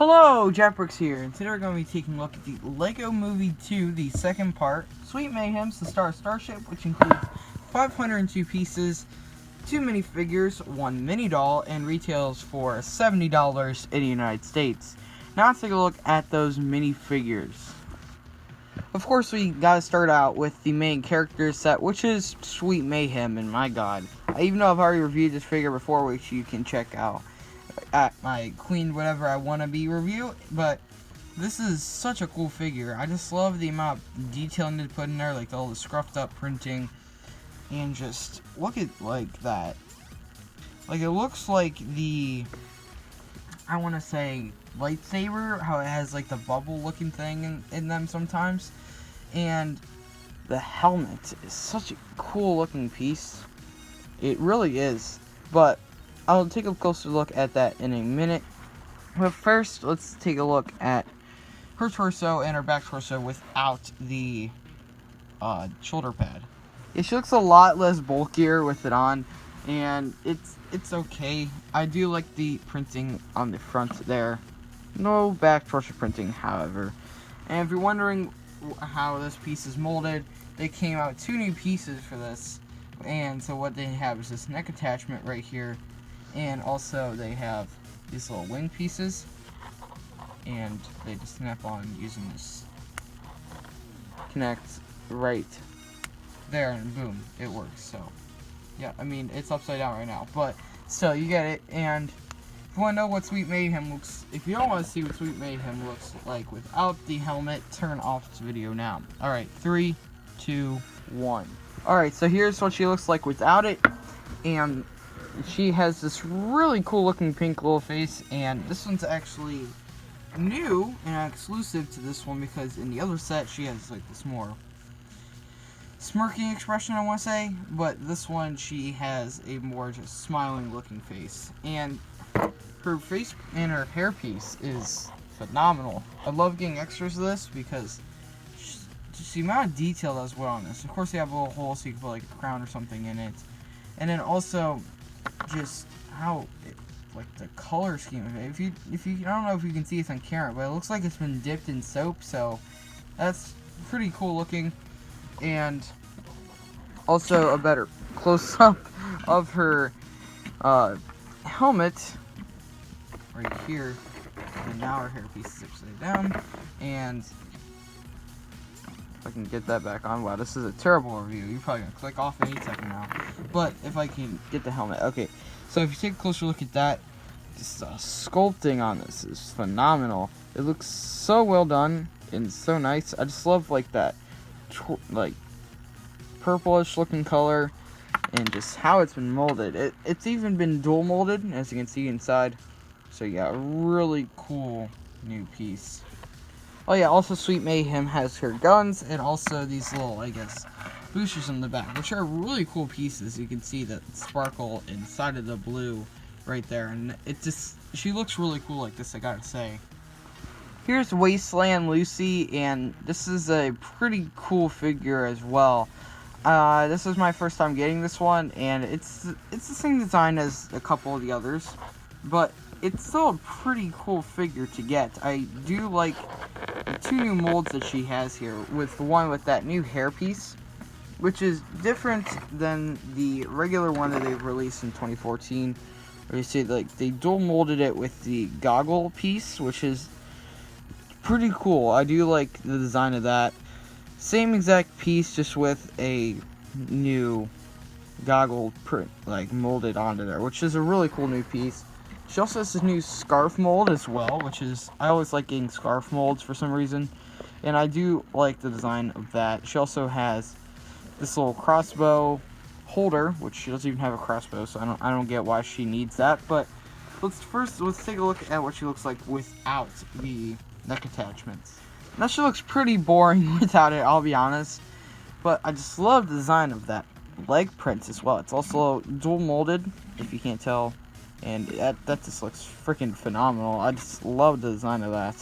Hello, JetBricks here, and today we're going to be taking a look at the LEGO Movie 2, the second part, Sweet Mayhems Systar Starship, which includes 502 pieces, 2 minifigures, 1 mini doll, and retails for $70 in the United States. Now let's take a look at those minifigures. Of course, we gotta start out with the main character set, which is Sweet Mayhem, and my god. Even though I've already reviewed this figure before, which you can check out at my Queen Whatever I Wanna Be review, but this is such a cool figure. I just love the amount of detailing they put in there, like all the scruffed up printing, and just look at like that. Like it looks like the, I want to say lightsaber, how it has like the bubble looking thing in them sometimes, and the helmet is such a cool looking piece. It really is, but I'll take a closer look at that in a minute. But first, let's take a look at her torso and her back torso without the shoulder pad. Yeah, she looks a lot less bulkier with it on, and it's okay. I do like the printing on the front there. No back torso printing, however. And if you're wondering how this piece is molded, they came out 2 new pieces for this. And so what they have is this neck attachment right here. And also they have these little wing pieces, and they just snap on using this connect right there, and boom, it works. So yeah, I mean, it's upside down right now, but still, you get it. And if you want to know what Sweet Mayhem looks, if you don't want to see what Sweet Mayhem looks like without the helmet, turn off this video now. Alright, 3, 2, 1. Alright, so here's what she looks like without it, and she has this really cool looking pink little face, and this one's actually new and exclusive to this one, because in the other set she has like this more smirking expression, I want to say, but this one she has a more just smiling looking face, and her face and her hairpiece is phenomenal. I love getting extras of this because just the amount of detail that's put on this. Of course, they have a little hole so you can put like a crown or something in it, and then also just how like the color scheme of it. If you I don't know if you can see this on camera, but it looks like it's been dipped in soap, so that's pretty cool looking. And also a better close-up of her helmet right here, and now her hairpiece is upside down. And if I can get that back on. Wow, this is a terrible review. You're probably gonna click off any second now. But if I can get the helmet. Okay, so if you take a closer look at that, just sculpting on this is phenomenal. It looks so well done and so nice. I just love like that like purplish looking color, and just how it's been molded. It's even been dual molded, as you can see inside. So yeah, a really cool new piece. Oh yeah, also Sweet Mayhem has her guns, and also these little, I guess, boosters in the back, which are really cool pieces. You can see that sparkle inside of the blue right there, and it just, she looks really cool like this, I gotta say. Here's Wasteland Lucy, and this is a pretty cool figure as well. This is my first time getting this one, and it's the same design as a couple of the others, but it's still a pretty cool figure to get. I do like the 2 new molds that she has here, with the one with that new hairpiece, which is different than the regular one that they've released in 2014. Where you see, like, they dual molded it with the goggle piece, which is pretty cool. I do like the design of that. Same exact piece, just with a new goggle print, like, molded onto there, which is a really cool new piece. She also has this new scarf mold as well, which is, I always like getting scarf molds for some reason, and I do like the design of that. She also has this little crossbow holder, which she doesn't even have a crossbow, so I don't get why she needs that. But let's take a look at what she looks like without the neck attachments. Now, she looks pretty boring without it, I'll be honest, but I just love the design of that leg print as well. It's also dual molded, if you can't tell, and that just looks freaking phenomenal. I just love the design of that.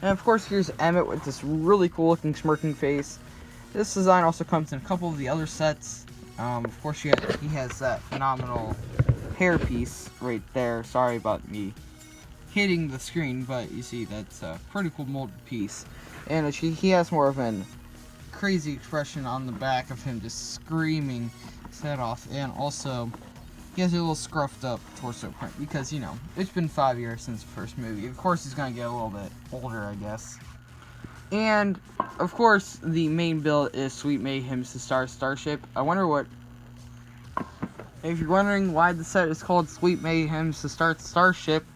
And of course, here's Emmett with this really cool looking smirking face. This design also comes in a couple of the other sets. Of course, he has that phenomenal hairpiece right there. Sorry about me hitting the screen, but you see that's a pretty cool molded piece. And he has more of an crazy expression on the back of him just screaming his head off. And also, he has a little scruffed up torso print because, you know, it's been 5 years since the first movie. Of course, he's going to get a little bit older, I guess. And, of course, the main build is Sweet Mayhems Systar Starship. I wonder what... If you're wondering why the set is called Sweet Mayhems Systar Starship,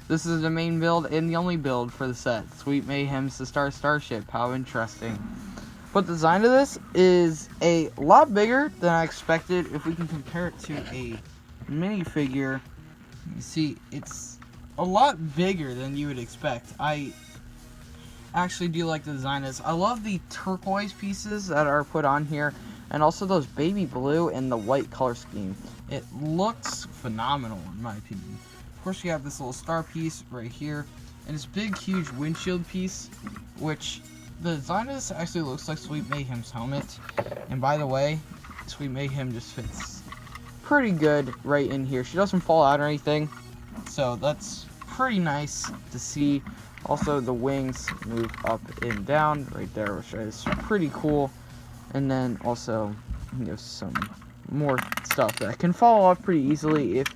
this is the main build and the only build for the set. Sweet Mayhems Systar Starship. How interesting. But the design of this is a lot bigger than I expected. If we can compare it to a minifigure, you see it's a lot bigger than you would expect. I actually do like the design of this. I love the turquoise pieces that are put on here, and also those baby blue and the white color scheme. It looks phenomenal in my opinion. Of course, you have this little star piece right here, and this big huge windshield piece, which the design of this actually looks like Sweet Mayhem's helmet. And by the way, Sweet Mayhem just fits pretty good right in here. She doesn't fall out or anything, so that's pretty nice to see. Also, the wings move up and down right there, which is pretty cool. And then also, you know, some more stuff that can fall off pretty easily if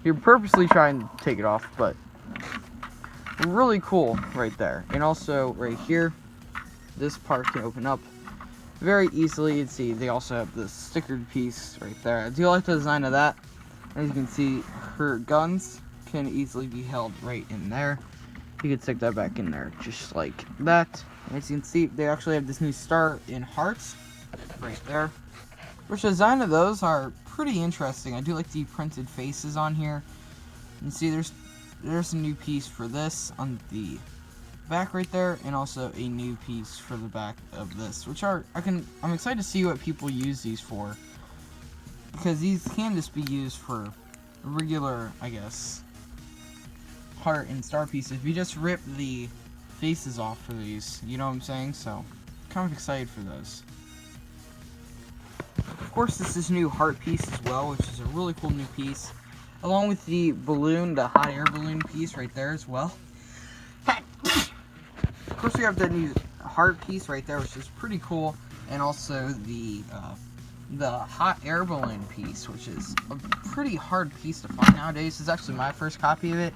you're purposely trying to take it off, but really cool right there. And also right here, this part can open up very easily. You can see they also have the stickered piece right there. I do like the design of that. As you can see, her guns can easily be held right in there. You can stick that back in there just like that. And as you can see, they actually have this new star in hearts right there. Which the design of those are pretty interesting. I do like the printed faces on here. You see there's a new piece for this on the back right there, and also a new piece for the back of this, which I'm excited to see what people use these for, because these can just be used for regular, I guess, heart and star pieces. If you just rip the faces off for these, you know what I'm saying? So kind of excited for those. Of course, this is new heart piece as well, which is a really cool new piece, along with the balloon, the hot air balloon piece right there as well. Of course, we have the new heart piece right there, which is pretty cool, and also the hot air balloon piece, which is a pretty hard piece to find nowadays. This is actually my first copy of it.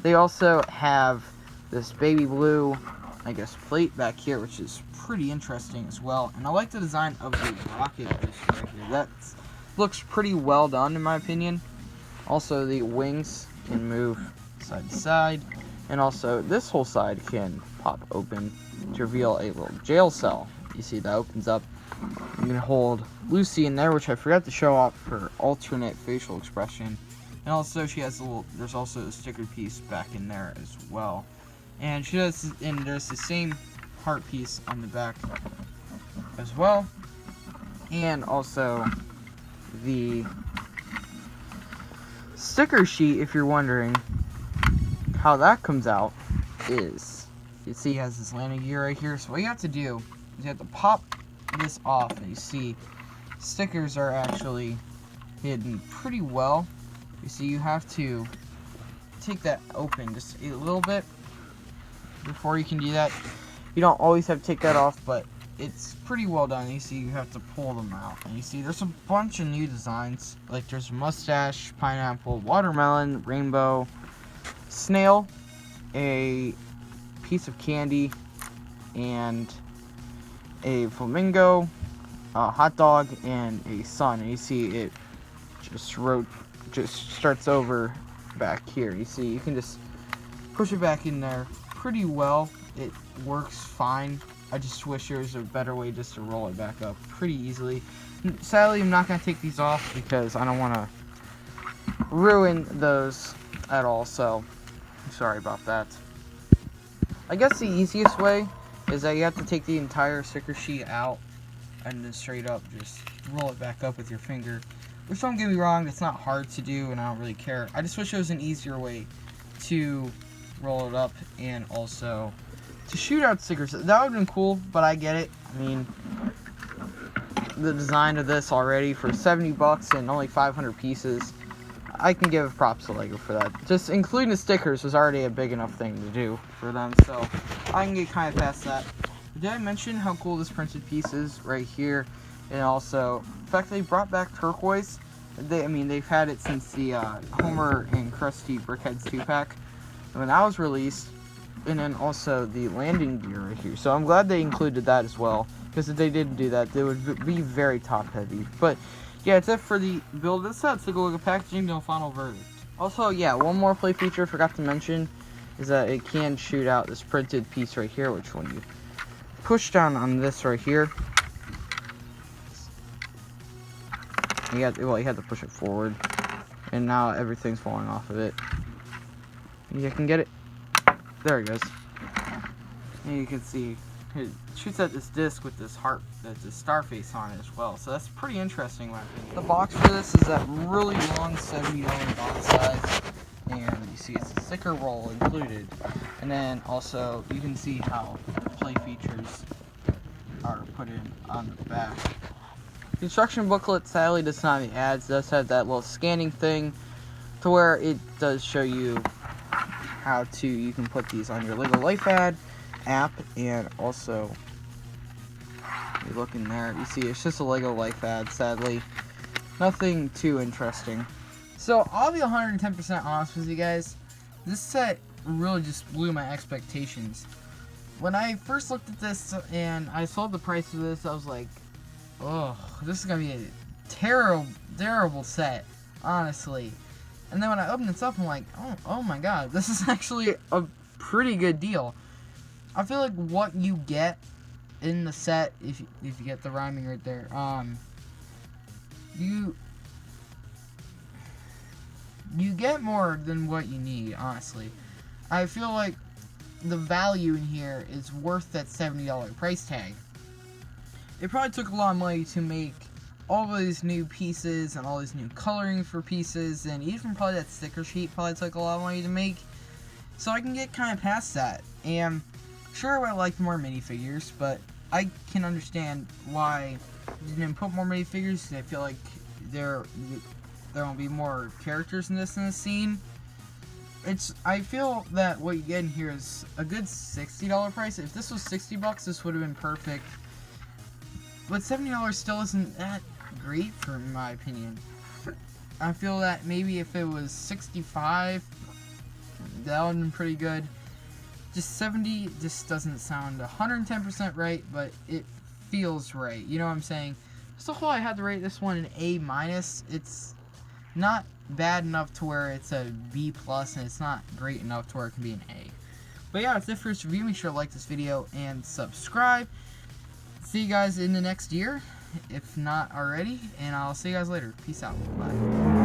They also have this baby blue, I guess, plate back here, which is pretty interesting as well. And I like the design of the rocket just right here. That looks pretty well done in my opinion. Also, the wings can move side to side. And also, this whole side can pop open to reveal a little jail cell. You see, that opens up. You can hold Lucy in there, which I forgot to show off her alternate facial expression. And also, she has there's also a sticker piece back in there as well. And there's the same heart piece on the back as well. And also, the sticker sheet, if you're wondering how that comes out, is you see he has this landing gear right here. So what you have to do is you have to pop this off, and you see stickers are actually hidden pretty well. You see, you have to take that open just a little bit before you can do that. You don't always have to take that off, but it's pretty well done. You see, you have to pull them out, and you see there's a bunch of new designs. Like there's mustache, pineapple, watermelon, rainbow, snail, a piece of candy, and a flamingo, a hot dog, and a sun. And you see it just starts over back here. You see, you can just push it back in there pretty well. It works fine. I just wish there was a better way just to roll it back up pretty easily. Sadly, I'm not going to take these off because I don't want to ruin those at all, so I'm sorry about that. I guess the easiest way is that you have to take the entire sticker sheet out and then straight up just roll it back up with your finger. Which, don't get me wrong, it's not hard to do and I don't really care. I just wish there was an easier way to roll it up and also to shoot out stickers. That would have been cool, but I get it. I mean, the design of this already for 70 bucks and only 500 pieces, I can give props to LEGO for that. Just including the stickers was already a big enough thing to do for them, so I can get kind of past that. Did I mention how cool this printed piece is right here? And also, the fact they brought back turquoise. They've had it since the Homer and Krusty Brickheads 2-pack when that was released. And then also the landing gear right here. So I'm glad they included that as well, because if they didn't do that, they would be very top heavy. But yeah, it's it for the build of the set. So take a look at packaging, no final verdict. Also, yeah, one more play feature I forgot to mention is that it can shoot out this printed piece right here, which when you push down on this right here, you had to push it forward, and now everything's falling off of it. You can get it. There it goes. And you can see it shoots at this disc with this heart, that's a star face on it as well. So that's pretty interesting in my opinion. The box for this is that really long $70 box size, and you see it's a sticker roll included. And then also you can see how play features are put in on the back. The instruction booklet sadly does not have the ads. It does have that little scanning thing to where it does show you how you can put these on your LEGO Life app, and also you look in there, you see it's just a LEGO Life ad, sadly. Nothing too interesting. So I'll be 110% honest with you guys. This set really just blew my expectations. When I first looked at this and I saw the price of this, I was like, oh, this is gonna be a terrible set, honestly. And then when I opened this up, I'm like, oh my god, this is actually a pretty good deal. I feel like what you get in the set, if you get the rhyming right there, you get more than what you need, honestly. I feel like the value in here is worth that $70 price tag. It probably took a lot of money to make all of these new pieces and all these new coloring for pieces, and even probably that sticker sheet probably took a lot of money to make. So I can get kind of past that. And sure, I would have liked more minifigures, but I can understand why they didn't put more minifigures, because I feel like there will be more characters in this scene. I feel that what you get in here is a good $60 price. If this was $60, this would have been perfect. But $70 still isn't that great, for my opinion. I feel that maybe if it was $65, that would have been pretty good. Just $70 just doesn't sound 110% right, but it feels right. You know what I'm saying? So whole, I had to rate this one an A-. It's not bad enough to where it's a B+, and it's not great enough to where it can be an A. But yeah, that's it for this review. Make sure to like this video and subscribe. See you guys in the next year, if not already, and I'll see you guys later. Peace out. Bye.